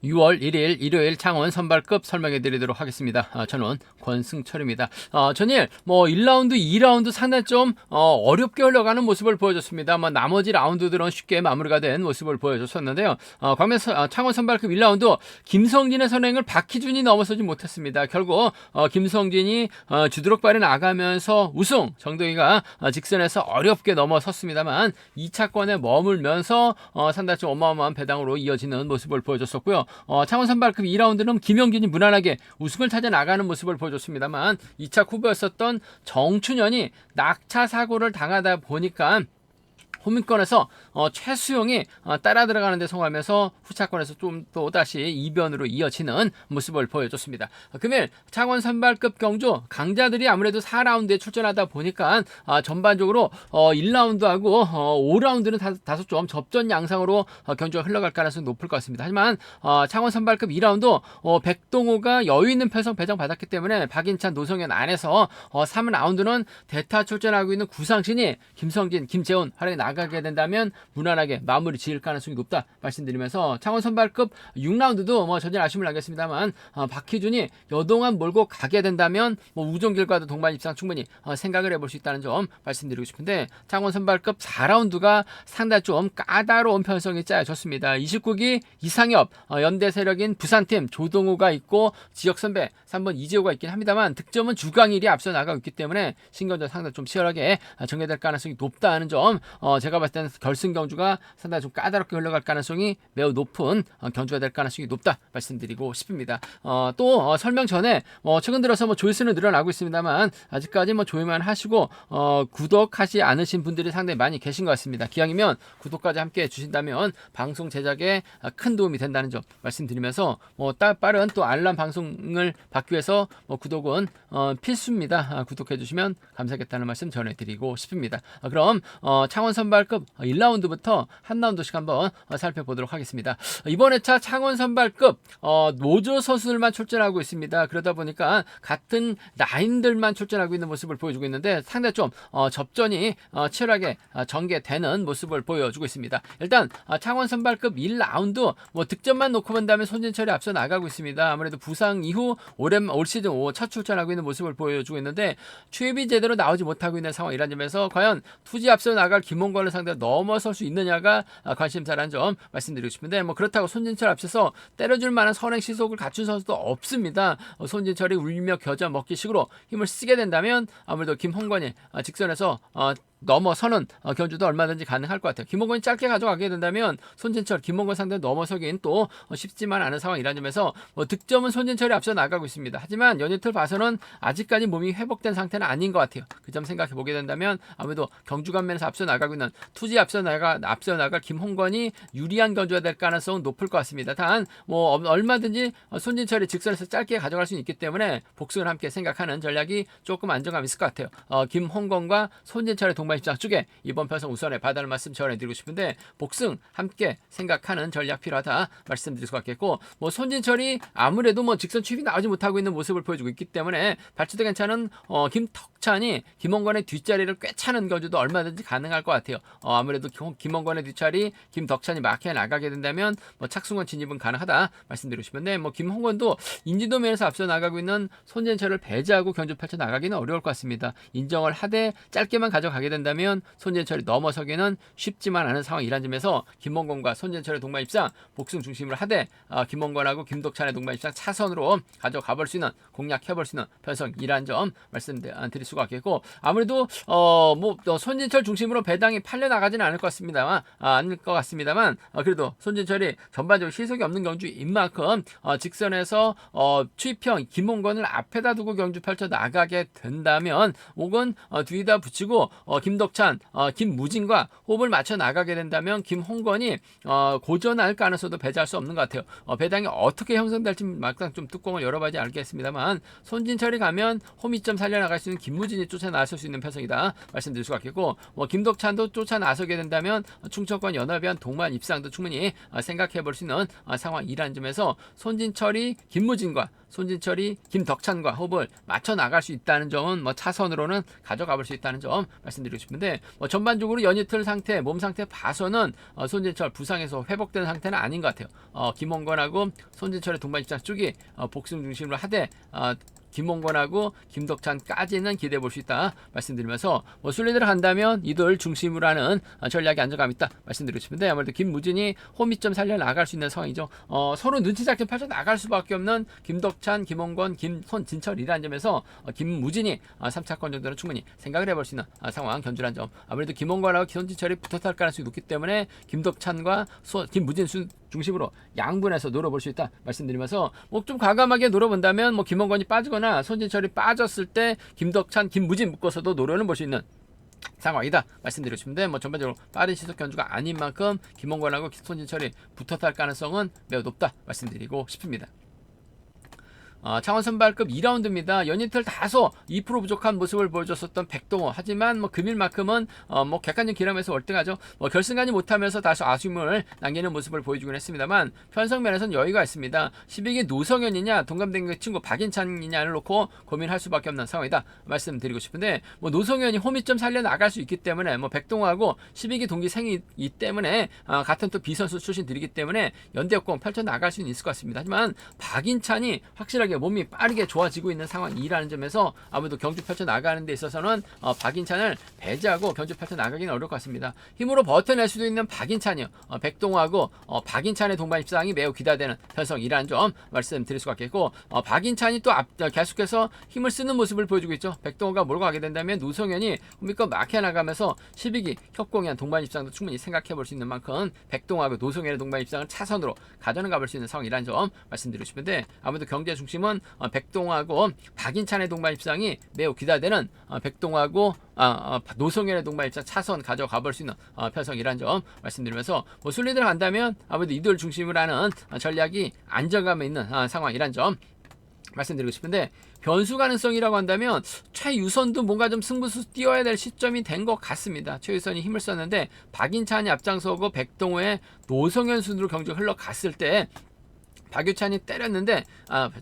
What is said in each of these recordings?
6월 1일 일요일 창원 선발급 설명해 드리도록 하겠습니다. 저는 권승철입니다. 전일 1라운드, 2라운드 상당히 좀 어렵게 흘러가는 모습을 보여줬습니다. 나머지 라운드들은 쉽게 마무리가 된 모습을 보여줬었는데요. 창원 선발급 1라운드 김성진의 선행을 박희준이 넘어서지 못했습니다. 결국 김성진이 주드럭발이 나가면서 우승, 정동희가 직선에서 어렵게 넘어섰습니다만 2차권에 머물면서 상당히 좀 어마어마한 배당으로 이어지는 모습을 보여줬었고요. 창원 선발급 2라운드는 김영준이 무난하게 우승을 찾아 나가는 모습을 보여줬습니다만 2차 후보였었던 정춘현이 낙차 사고를 당하다 보니까 호민권에서 최수용이 따라 들어가는 데 성공하면서 후차권에서 좀 또다시 이변으로 이어지는 모습을 보여줬습니다. 금일 창원 선발급 경주 강자들이 아무래도 4라운드에 출전하다 보니까 전반적으로 1라운드하고 5라운드는 다소 좀 접전 양상으로 경주가 흘러갈 가능성이 높을 것 같습니다. 하지만 창원 선발급 2라운드 백동호가 여유 있는 편성 배정받았기 때문에 박인찬, 노성현 안에서 3라운드는 대타 출전하고 있는 구상신이 김성진, 김재훈 활약이 나가게 된다면 무난하게 마무리 지을 가능성이 높다 말씀드리면서 창원 선발급 6라운드도 전혀 아쉬움을 나겠습니다만 박희준이 여동안 몰고 가게 된다면 우종길과도 동반 입상 충분히 생각을 해볼 수 있다는 점 말씀드리고 싶은데 창원 선발급 4라운드가 상당히 좀 까다로운 편성이 짜여졌습니다. 29기 이상엽, 연대 세력인 부산팀 조동우가 있고 지역 선배 3번 이재호가 있긴 합니다만 득점은 주강일이 앞서 나가고 있기 때문에 신경전 상당히 좀 치열하게 정해될 가능성이 높다는 점 제가 봤을 때는 결승 경주가 상당히 좀 까다롭게 흘러갈 가능성이 매우 높은 경주가 될 가능성이 높다 말씀드리고 싶습니다. 또 설명 전에 최근 들어서 조회수는 늘어나고 있습니다만 아직까지 조회만 하시고 구독하지 않으신 분들이 상당히 많이 계신 것 같습니다. 기왕이면 구독까지 함께 해주신다면 방송 제작에 큰 도움이 된다는 점 말씀드리면서 빠른 또 알람 방송을 받기 위해서 구독은 필수입니다. 구독해 주시면 감사하겠다는 말씀 전해드리고 싶습니다. 그럼 창원 선발급 1라운드부터 한 라운드씩 한번 살펴보도록 하겠습니다. 이번 회차 창원 선발급 노조 선수들만 출전하고 있습니다. 그러다 보니까 같은 라인들만 출전하고 있는 모습을 보여주고 있는데 상당히 좀 접전이 치열하게 전개되는 모습을 보여주고 있습니다. 일단 창원 선발급 1라운드 득점만 놓고 본다면 손진철이 앞서 나가고 있습니다. 아무래도 부상 이후 올 시즌 첫 출전하고 있는 모습을 보여주고 있는데 추입이 제대로 나오지 못하고 있는 상황이라는 점에서 과연 투지 앞서 나갈 김홍건을 상대로 넘어설 수 있느냐가 관심사라는 점 말씀드리고 싶은데 그렇다고 손진철 앞서서 때려줄 만한 선행 시속을 갖춘 선수도 없습니다. 손진철이 울며 겨자 먹기식으로 힘을 쓰게 된다면 아무래도 김홍건이 직선에서 넘어서는 경주도 얼마든지 가능할 것 같아요. 김홍건이 짧게 가져가게 된다면 손진철, 김홍건 상대로 넘어서긴 또 쉽지만 않은 상황이라는 점에서 득점은 손진철이 앞서 나가고 있습니다. 하지만 연이틀 봐서는 아직까지 몸이 회복된 상태는 아닌 것 같아요. 그 점 생각해 보게 된다면 아무래도 경주간면에서 앞서 나가고 있는 투지 앞서 나갈 김홍건이 유리한 경주가 될 가능성은 높을 것 같습니다. 단 얼마든지 손진철이 직선에서 짧게 가져갈 수 있기 때문에 복승을 함께 생각하는 전략이 조금 안정감 있을 것 같아요. 김홍건과 손진철의 동반 입장 쪽에 이번 편성 우선에 받을 말씀 전해드리고 싶은데 복승 함께 생각하는 전략 필요하다 말씀드릴 수 있겠고 손진철이 아무래도 직선 추입이 나오지 못하고 있는 모습을 보여주고 있기 때문에 발치도 괜찮은 김덕찬이 김홍건의 뒷자리를 꿰차는 경주도 얼마든지 가능할 것 같아요. 아무래도 김홍건의 뒷자리 김덕찬이 막혀 나가게 된다면 착승원 진입은 가능하다 말씀드리고 싶은데 김홍건도 인지도 면에서 앞서 나가고 있는 손진철을 배제하고 경주 펼쳐 나가기는 어려울 것 같습니다. 인정을 하되 짧게만 가져가게 된다면 손진철이 넘어서기는 쉽지만 않은 상황이란 점에서 김홍건과 손진철의 동반 입상 복승 중심으로 하되 김홍건하고 김덕찬의 동반 입상 차선으로 가져가 볼 수 있는 공략해 볼 수 있는 편성이란 점 말씀드릴 수가 있겠고 아무래도 손진철 중심으로 배당이 팔려 나가지는 않을 것 같습니다만 그래도 손진철이 전반적으로 시속이 없는 경주인 만큼 직선에서 추입형 김홍건을 앞에다 두고 경주 펼쳐 나가게 된다면 혹은 뒤에다 붙이고 김덕찬, 김무진과 호흡을 맞춰 나가게 된다면 김홍건이 고전할 가능성도 배제할 수 없는 것 같아요. 배당이 어떻게 형성될지 막상 좀 뚜껑을 열어봐야지 알겠습니다만 손진철이 가면 홈이점 살려나갈 수 있는 김무진이 쫓아 나설 수 있는 편성이다 말씀드릴 수가 있겠고 김덕찬도 쫓아 나서게 된다면 충청권 연합위원 동반 입상도 충분히 생각해 볼 수 있는 상황이라는 점에서 손진철이 김무진과 손진철이 김덕찬과 호흡을 맞춰 나갈 수 있다는 점은 차선으로는 가져가 볼 수 있다는 점 말씀드리고 싶은데 전반적으로 연이틀 상태, 몸 상태 봐서는 손진철 부상에서 회복된 상태는 아닌 것 같아요. 김홍건하고 손진철의 동반 입장 쪽이 복승 중심으로 하되 김홍건하고 김덕찬까지는 기대해 볼 수 있다 말씀드리면서 순리대로 간다면 이들 중심으로 하는 전략이 안정감 있다 말씀드리고 싶은데 아무래도 김무진이 홈이점 살려 나갈 수 있는 상황이죠. 서로 눈치 작전 펼쳐 나갈 수밖에 없는 김덕찬, 김홍건, 손진철이라는 점에서 김무진이 3차권 정도는 충분히 생각을 해볼 수 있는 상황 견주란 점. 아무래도 김홍건하고 손진철이 붙어서 할 가능성이 높기 때문에 김덕찬과 김무진 중심으로 양분해서 노려볼 수 있다 말씀드리면서 좀 과감하게 노려본다면 김홍건이 빠지거나 손진철이 빠졌을 때 김덕찬, 김무진 묶어서도 노려는 볼 수 있는 상황이다 말씀드리고 싶은데 전반적으로 빠른 시속 견주가 아닌 만큼 김홍건하고 손진철이 붙어서 할 가능성은 매우 높다 말씀드리고 싶습니다. 창원 선발급 2라운드입니다. 연이틀 다소 2% 부족한 모습을 보여줬었던 백동호. 하지만 금일만큼은 객관적 기량에서 월등하죠. 결승까지 못하면서 다소 아쉬움을 남기는 모습을 보여주긴 했습니다만 편성면에서는 여유가 있습니다. 12기 노성현이냐 동갑된 친구 박인찬이냐를 놓고 고민할 수밖에 없는 상황이다 말씀드리고 싶은데 노성현이 홈이점 살려 나갈 수 있기 때문에 백동호하고 12기 동기생이기 때문에 같은 또 비선수 출신들이기 때문에 연대역공 펼쳐 나갈 수는 있을 것 같습니다. 하지만 박인찬이 확실하게 몸이 빠르게 좋아지고 있는 상황이라는 점에서 아무래도 경주 펼쳐 나가는 데 있어서는 박인찬을 배제하고 경주 펼쳐 나가기는 어려울 것 같습니다. 힘으로 버텨낼 수도 있는 박인찬이요. 백동호하고 박인찬의 동반 입상이 매우 기대되는 편성이라는 점 말씀드릴 수가 있겠고 박인찬이 또 계속해서 힘을 쓰는 모습을 보여주고 있죠. 백동호가 몰고 가게 된다면 노성현이 홈이껏 막혀 나가면서 12기 협공한 동반 입상도 충분히 생각해 볼 수 있는 만큼 백동호하고 노성현의 동반 입상을 차선으로 가져는 가볼 수 있는 상황이라는 점 말씀드리고 싶은데 아무래도 경제 중심은 백동호하고 박인찬의 동반 입상이 매우 기대되는 백동호하고 노성현의 동반 입상 차선 가져가 볼 수 있는 편성이라는 점 말씀드리면서 순리대로 간다면 아무래도 이들 중심으로 하는 전략이 안정감에 있는 상황이라는 점 말씀드리고 싶은데 변수 가능성이라고 한다면 최유선도 뭔가 좀 승부수 띄워야 될 시점이 된 것 같습니다. 최유선이 힘을 썼는데 박인찬이 앞장서고 백동호의 노성현 순으로 경기가 흘러갔을 때 박유찬이 때렸는데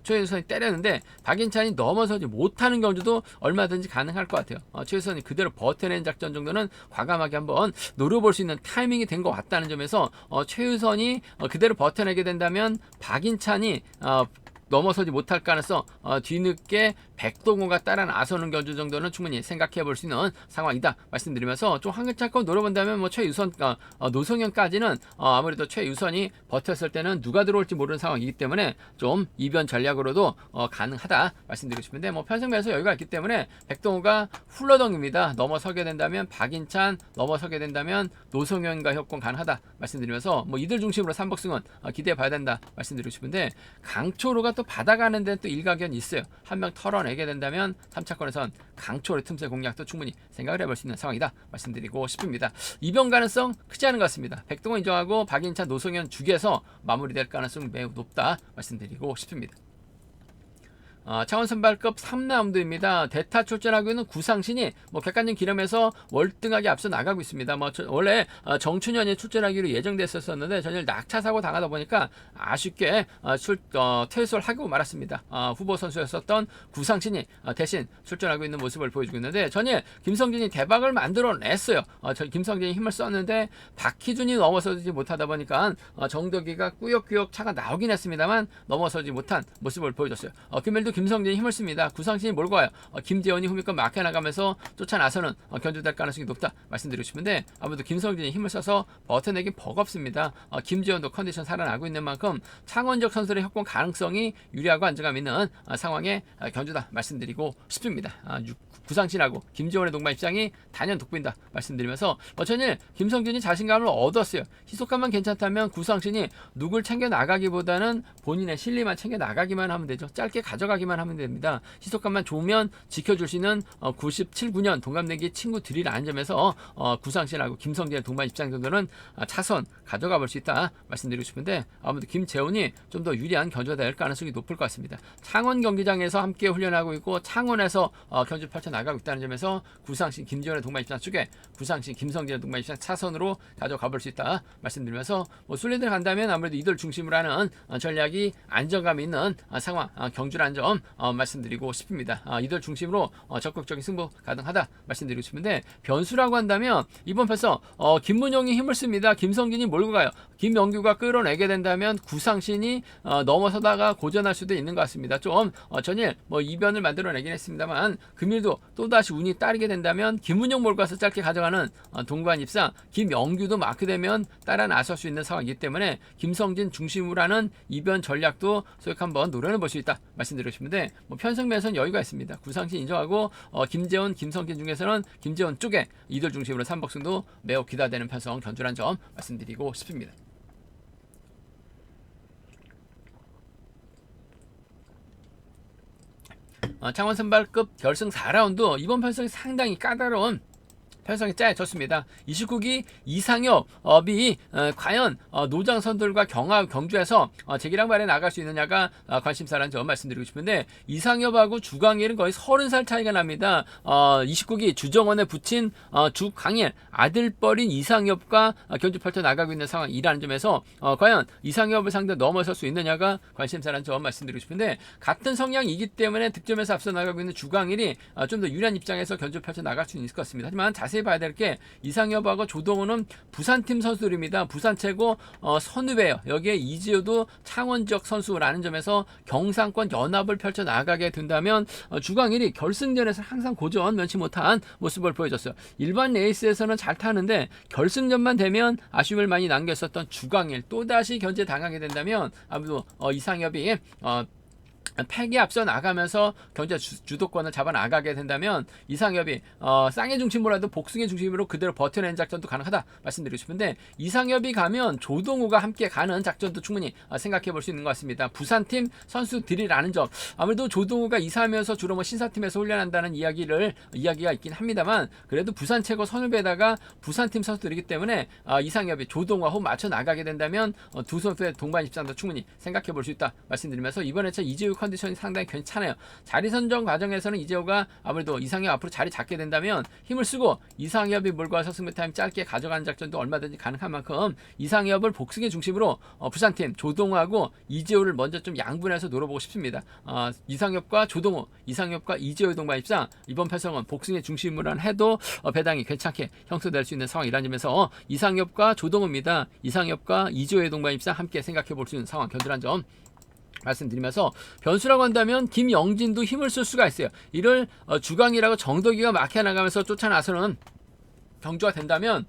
최유선이 때렸는데 박인찬이 넘어서지 못하는 경주도 얼마든지 가능할 것 같아요. 최유선이 그대로 버텨낸 작전 정도는 과감하게 한번 노려볼 수 있는 타이밍이 된 것 같다는 점에서 최유선이 그대로 버텨내게 된다면 박인찬이 넘어서지 못할 가능성 뒤늦게 백동호가 따라 나서는 견주 정도는 충분히 생각해 볼 수 있는 상황이다 말씀드리면서 좀 한 글자껏 노려본다면 최유선 노성현까지는 아무래도 최유선이 버텼을 때는 누가 들어올지 모르는 상황이기 때문에 좀 이변 전략으로도 가능하다 말씀드리고 싶은데 편성면에서 여유가 있기 때문에 백동호가 훌러덩입니다. 넘어서게 된다면 박인찬, 넘어서게 된다면 노성현과 협공 가능하다 말씀드리면서 이들 중심으로 3복승은 기대해 봐야 된다 말씀드리고 싶은데 강초로가 또 받아가는 데는 또 일가견이 있어요. 한 명 털어내게 된다면 3차권에선 강초로 틈새 공략도 충분히 생각을 해볼 수 있는 상황이다 말씀드리고 싶습니다. 이변 가능성 크지 않은 것 같습니다. 백동호 인정하고 박인찬, 노성현 죽여서 마무리될 가능성 매우 높다 말씀드리고 싶습니다. 창원 선발급 3라운드입니다. 대타 출전하고 있는 구상신이 객관적 기름에서 월등하게 앞서 나가고 있습니다. 원래 정춘현이 출전하기로 예정됐었는데 전일 낙차 사고 당하다 보니까 아쉽게 퇴소를 하고 말았습니다. 후보 선수였었던 구상신이 대신 출전하고 있는 모습을 보여주고 있는데 전일 김성진이 대박을 만들어냈어요. 김성진이 힘을 썼는데 박희준이 넘어서지 못하다 보니까 정덕이가 꾸역꾸역 차가 나오긴 했습니다만 넘어서지 못한 모습을 보여줬어요. 금일도 김성진이 힘을 씁니다. 구상신이 몰고 와요. 김재원이 후미권 막혀나가면서 쫓아나서는 견주될 가능성이 높다 말씀드리고 싶은데 아무래도 김성진이 힘을 써서 버텨내긴 버겁습니다. 김재원도 컨디션 살아나고 있는 만큼 창원적 선수들의 협공 가능성이 유리하고 안정감 있는 상황의 견주다 말씀드리고 싶습니다. 구상신하고 김재원의 동반 입장이 단연 돋보인다 말씀드리면서 전일 김성진이 자신감을 얻었어요. 희속감만 괜찮다면 구상신이 누굴 챙겨 나가기보다는 본인의 실리만 챙겨 나가기만 하면 되죠. 짧게 가져가기만 하면 됩니다. 희속감만 좋으면 지켜줄 수 있는 97, 9년 동갑내기 친구들이라는 점에서 구상신하고 김성진의 동반 입장 정도는 차선 가져가 볼 수 있다 말씀드리고 싶은데 아무래도 김재훈이 좀 더 유리한 견주가 될 가능성이 높을 것 같습니다. 창원 경기장에서 함께 훈련하고 있고 창원에서 견주 펼쳐 나가고 있다는 점에서 구상신 김재훈의 동반 입장 쪽에 구상신 김성진의 동반 입장 차선으로 가져가 볼 수 있다 말씀드리면서 순리대로 간다면 아무래도 이들 중심으로 하는 전략이 안정감 있는 상황 경주라는 점 점 말씀드리고 싶습니다. 이들 중심으로 적극적인 승부 가능하다 말씀드리고 싶은데, 변수라고 한다면 이번 패선 김문영이 힘을 씁니다. 김성진이 몰고 가요. 김영규가 끌어내게 된다면 구상신이 넘어서다가 고전할 수도 있는 것 같습니다. 좀 전일 이변을 만들어내긴 했습니다만, 금일도 또다시 운이 따르게 된다면 김문영 몰고 가서 짧게 가져가는 동반 입상, 김영규도 마크되면 따라 나설 수 있는 상황이기 때문에 김성진 중심으로 하는 이변 전략도 소액 한번 노려내 볼 수 있다 말씀드리고 싶은데, 편성면에서는 여유가 있습니다. 구상신 인정하고 김재훈, 김성진 중에서는 김재훈 쪽에 이들 중심으로 3복승도 매우 기대되는 편성 견줄한 점 말씀드리고 싶습니다. 창원 선발급 결승 4라운드 이번 편성이 상당히 까다로운 편성이 짜여졌습니다. 29기 이상엽이 과연 노장선들과 경주에서 재기랑 발에 나갈 수 있느냐가 관심사라는 점 말씀드리고 싶은데, 이상엽하고 주광일은 거의 30살 차이가 납니다. 29기 주정원에 붙인 주광일 아들뻘인 이상엽과 경주 펼쳐 나가고 있는 상황이라는 점에서 과연 이상엽을 상대로 넘어설 수 있느냐가 관심사라는 점 말씀드리고 싶은데, 같은 성향이기 때문에 득점에서 앞서 나가고 있는 주광일이 좀 더 유리한 입장에서 경주 펼쳐 나갈 수는 있을 것 같습니다. 하지만 자세히 봐야 될 게, 이상엽하고 조동호는 부산팀 선수들입니다. 부산 최고 선후배예요. 여기에 이지호도 창원 지역 선수라는 점에서 경상권 연합을 펼쳐 나가게 된다면 주광일이 결승전에서 항상 고전 면치 못한 모습을 보여줬어요. 일반 레이스에서는 잘 타는데 결승전만 되면 아쉬움을 많이 남겼었던 주광일, 또다시 견제 당하게 된다면 아무래도 이상엽이 팩이 앞서 나가면서 경제 주도권을 잡아 나가게 된다면 이상엽이 쌍의 중심보다도 복승의 중심으로 그대로 버텨내는 작전도 가능하다 말씀드리고 싶은데, 이상엽이 가면 조동우가 함께 가는 작전도 충분히 생각해 볼 수 있는 것 같습니다. 부산팀 선수들이라는 점, 아무래도 조동우가 이사하면서 주로 신사팀에서 훈련한다는 이야기가 있긴 합니다만, 그래도 부산 최고 선후배에다가 부산팀 선수들이기 때문에 이상엽이 조동우와 호흡 맞춰 나가게 된다면 두 선수의 동반 입장도 충분히 생각해 볼 수 있다 말씀드리면서, 이번 회차 이재우 컨디션이 상당히 괜찮아요. 자리 선정 과정에서는 이재호가 아무래도 이상엽 앞으로 자리 잡게 된다면 힘을 쓰고 이상엽이 몰고 와서 승부 타임 짧게 가져가는 작전도 얼마든지 가능한 만큼 이상엽을 복승의 중심으로 부산팀 조동호하고 이재호를 먼저 좀 양분해서 노려보고 싶습니다. 이상엽과 조동호, 이상엽과 이재호의 동반 입상, 이번 편성은 복승의 중심으로 해도 배당이 괜찮게 형성될 수 있는 상황이라는 점에서 이상엽과 조동호입니다. 이상엽과 이재호의 동반 입상 함께 생각해 볼 수 있는 상황 견들한 점 말씀드리면서, 변수라고 한다면 김영진도 힘을 쓸 수가 있어요. 이를 주광이라고 정덕이가 막혀 나가면서 쫓아 나서는 경주가 된다면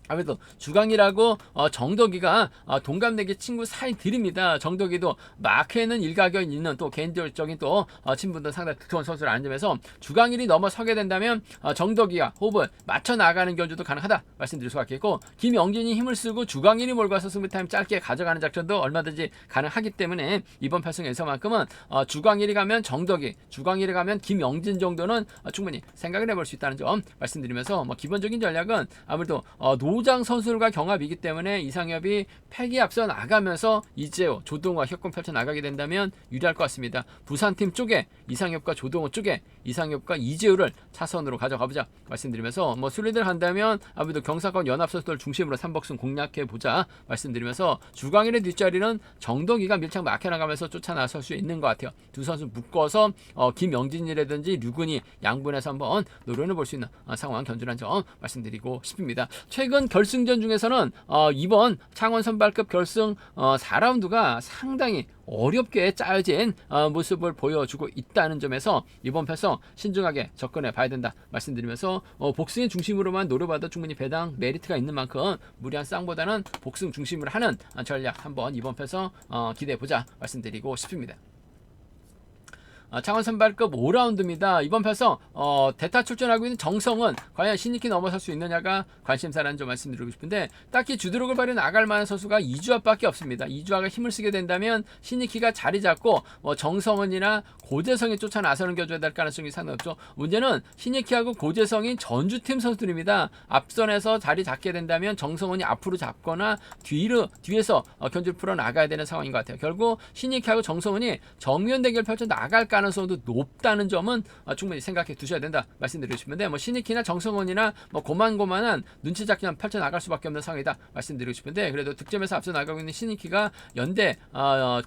아무래도 주광이라고 정덕이가 동갑내기 친구 사이들입니다. 정덕이도 마크에는 일가견 있는 또 개인적인 또 친분도 상당히 두터운 선수라는 점에서 주광일이 넘어서게 된다면 정덕이가 호흡을 맞춰 나가는 견주도 가능하다 말씀드릴 수가 있겠고, 김영진이 힘을 쓰고 주광일이 몰고 와서 승부타임 짧게 가져가는 작전도 얼마든지 가능하기 때문에 이번 편성에서만큼은 주광일이 가면 정덕이, 주광일이 가면 김영진 정도는 충분히 생각을 해볼 수 있다는 점 말씀드리면서, 기본적인 전략은 아무래도 노장 선수들과 경합이기 때문에 이상엽이 팩이 앞서 나가면서 이재호, 조동호와 협공 펼쳐 나가게 된다면 유리할 것 같습니다. 부산팀 쪽에 이상엽과 조동호 쪽에 이상엽과 이재호를 차선으로 가져가보자 말씀드리면서, 순리대로 한다면 아무래도 경상권 연합 선수들 중심으로 3복승 공략해보자 말씀드리면서, 주광일의 뒷자리는 정덕이가 밀착 막혀나가면서 쫓아 나설 수 있는 것 같아요. 두 선수 묶어서 김영진이라든지 류근이 양분해서 한번 노려볼 수 있는 상황 견줄한 점 말씀드리고 싶습니다. 최근 결승전 중에서는 이번 창원 선발급 결승 4라운드가 상당히 어렵게 짜여진 모습을 보여주고 있다는 점에서 이번 편성 신중하게 접근해 봐야 된다 말씀드리면서, 복승의 중심으로만 노려봐도 충분히 배당 메리트가 있는 만큼 무리한 쌍보다는 복승 중심으로 하는 전략 한번 이번 편성 기대해 보자 말씀드리고 싶습니다. 창원 선발급 5라운드입니다. 이번 편성 대타 출전하고 있는 정성은 과연 신익희 넘어설 수 있느냐가 관심사라는 점 말씀드리고 싶은데, 딱히 주도력을 발휘해 나갈 만한 선수가 이주아밖에 없습니다. 이주아가 힘을 쓰게 된다면 신익희가 자리 잡고 정성은이나 고재성이 쫓아 나서는 겨줘야 될 가능성이 상당히 없죠. 문제는 신익희하고 고재성이 전주팀 선수들입니다. 앞선에서 자리 잡게 된다면 정성은이 앞으로 잡거나 뒤에서 견주를 풀어 나가야 되는 상황인 것 같아요. 결국 신익희하고 정성은이 정면 대결 펼쳐 나갈 가능성이 가능성도 높다는 점은 충분히 생각해 두셔야 된다 말씀드리고 싶은데, 뭐 신익희나 정성원이나 뭐 고만고만한 눈치 잡기만 펼쳐 나갈 수밖에 없는 상황이다 말씀드리고 싶은데, 그래도 득점에서 앞서 나가고 있는 신익희가 연대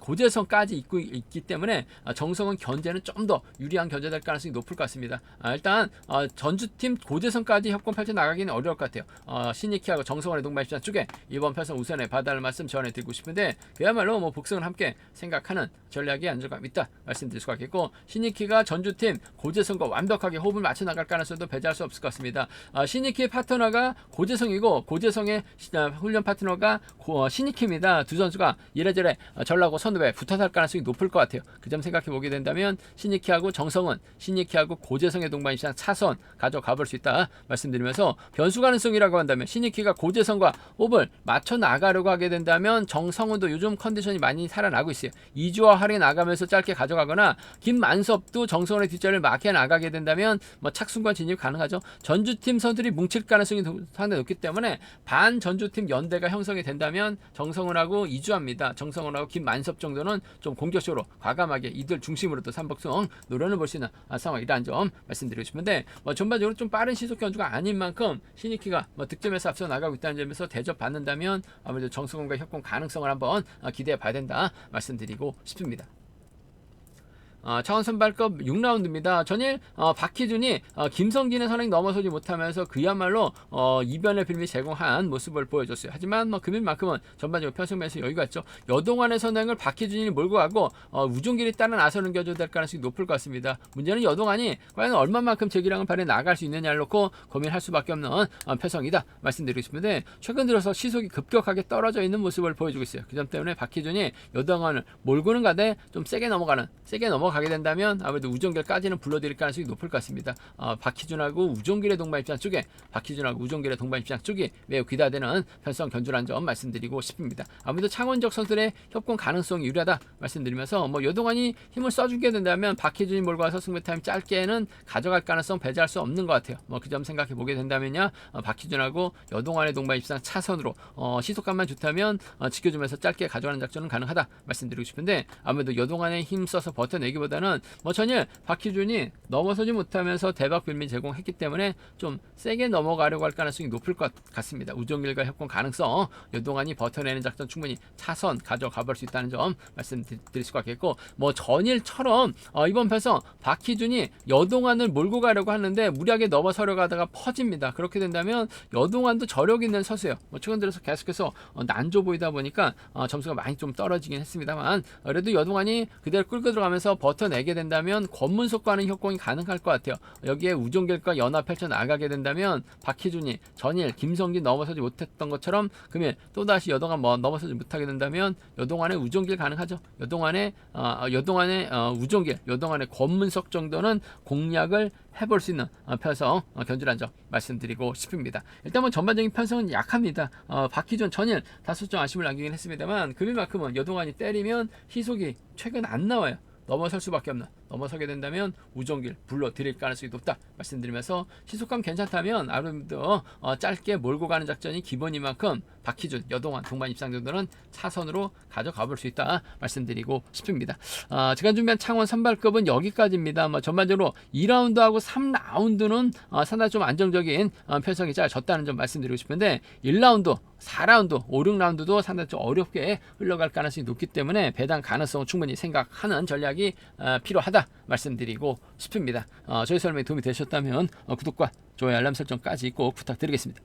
고재성까지 있기 때문에 정성원 견제는 좀 더 유리한 견제될 가능성이 높을 것 같습니다. 일단 전주팀 고재성까지 협공 펼쳐 나가기는 어려울 것 같아요. 신익희하고 정성원의 동반입장 쪽에 이번 편성 우선에 봐달라는 말씀 전해드리고 싶은데, 그야말로 뭐 복승을 함께 생각하는 전략이 안정감 있다 말씀드릴 수가 있겠고, 신익희가 전주팀 고재성과 완벽하게 호흡을 맞춰 나갈 가능성도 배제할 수 없을 것 같습니다. 신익희의 파트너가 고재성이고 고재성의 훈련 파트너가 신익희입니다. 두 선수가 이래저래 전라고 선두에 붙어 살 가능성이 높을 것 같아요. 그 점 생각해 보게 된다면 신익희하고 정성은, 신익희하고 고재성의 동반입장 차선 가져가 볼 수 있다 말씀드리면서, 변수 가능성이라고 한다면 신익희가 고재성과 호흡을 맞춰 나가려고 하게 된다면 정성은도 요즘 컨디션이 많이 살아나고 있어요. 이주와 할인 나가면서 짧게 가져가거나, 김만섭도 정성원의 뒷자리를 막혀 나가게 된다면 뭐 착순과 진입 가능하죠. 전주팀 선수들이 뭉칠 가능성이 상당히 높기 때문에 반 전주팀 연대가 형성이 된다면 정성원하고 이주합니다. 정성원하고 김만섭 정도는 좀 공격적으로 과감하게 이들 중심으로 또 삼복승 노련을 볼 수 있는 상황이라는 점 말씀드리고 싶은데, 뭐 전반적으로 좀 빠른 시속 견주가 아닌 만큼 신익희가 뭐 득점에서 앞서 나가고 있다는 점에서 대접 받는다면 아무래도 정성원과 협공 가능성을 한번 기대해 봐야 된다 말씀드리고 싶습니다. 창원 선발급 6라운드입니다. 전일 박희준이 김성진의 선행 넘어서지 못하면서 그야말로 이변의 빌미 제공한 모습을 보여줬어요. 하지만 뭐 금일만큼은 전반적으로 편성면에서 여유가 있죠. 여동안의 선행을 박희준이 몰고 가고 우종길이 따라 나서는 겨줘될 가능성이 높을 것 같습니다. 문제는 여동안이 과연 얼마만큼 제 기량을 발휘해 나갈 수 있느냐를 놓고 고민할 수밖에 없는 편성이다 말씀드리고 싶은데, 최근 들어서 시속이 급격하게 떨어져 있는 모습을 보여주고 있어요. 그 점 때문에 박희준이 여동안을 몰고는 가되 좀 세게 넘어가게 된다면 아무래도 우종길까지는 불러드릴 가능성이 높을 것 같습니다. 박희준하고 우종길의 동반 입장 쪽이 매우 기대되는 편성 견주라는 점 말씀드리고 싶습니다. 아무래도 창원적 선수들의 협공 가능성이 유리하다 말씀드리면서, 뭐 여동안이 힘을 써주게 된다면 박희준이 몰고 와서 승부 타임 짧게는 가져갈 가능성 배제할 수 없는 것 같아요. 뭐 그 점 생각해 보게 된다면요, 박희준하고 여동안의 동반 입장 차선으로 시속감만 좋다면 지켜주면서 짧게 가져가는 작전은 가능하다 말씀드리고 싶은데, 아무래도 여동안에 힘 써서 버텨내기보다는 뭐 전일 박희준이 넘어서지 못하면서 대박 빌미 제공했기 때문에 좀 세게 넘어가려고 할 가능성이 높을 것 같습니다. 우종길과 협공 가능성, 여동안이 버텨내는 작전 충분히 차선 가져가 볼 수 있다는 점 말씀드릴 수가 있겠고, 뭐 전일처럼 이번 편성 박희준이 여동안을 몰고 가려고 하는데 무리하게 넘어서려고 하다가 퍼집니다. 그렇게 된다면 여동안도 저력 있는 선수예요. 뭐 최근 들어서 계속해서 난조 보이다 보니까 점수가 많이 좀 떨어지긴 했습니다만, 그래도 여동안이 그대로 끌고 들어가면서 버텨내게 된다면 권문석과는 협공이 가능할 것 같아요. 여기에 우종길과 연합 펼쳐 나가게 된다면 박희준이 전일 김성진 넘어서지 못했던 것처럼 금일 또다시 여동안 넘어서지 못하게 된다면 여동안의 우종길 가능하죠. 여동안의 우종길, 여동안의 권문석 정도는 공략을 해볼 수 있는 편성 견주란 점 말씀드리고 싶습니다. 일단 뭐 전반적인 편성은 약합니다. 박희준 전일 다소 좀 아쉬움을 남기긴 했습니다만, 금일만큼은 여동안이 때리면 희속이 최근 안 나와요. 넘어설 수밖에 없는, 넘어서게 된다면 우종길 불러드릴 가능성이 높다 말씀드리면서, 시속감 괜찮다면 아무래도 짧게 몰고 가는 작전이 기본인 만큼 박희준, 여동안, 동반 입상 정도는 차선으로 가져가 볼 수 있다 말씀드리고 싶습니다. 제가 준비한 창원 선발급은 여기까지입니다. 뭐 전반적으로 2라운드하고 3라운드는 상당히 좀 안정적인 편성이 잘 졌다는 점 말씀드리고 싶은데, 1라운드, 4라운드, 5, 6라운드도 상당히 좀 어렵게 흘러갈 가능성이 높기 때문에 배당 가능성을 충분히 생각하는 전략이 필요하다 말씀드리고 싶습니다. 저희 설명이 도움이 되셨다면 구독과 좋아요, 알람 설정까지 꼭 부탁드리겠습니다.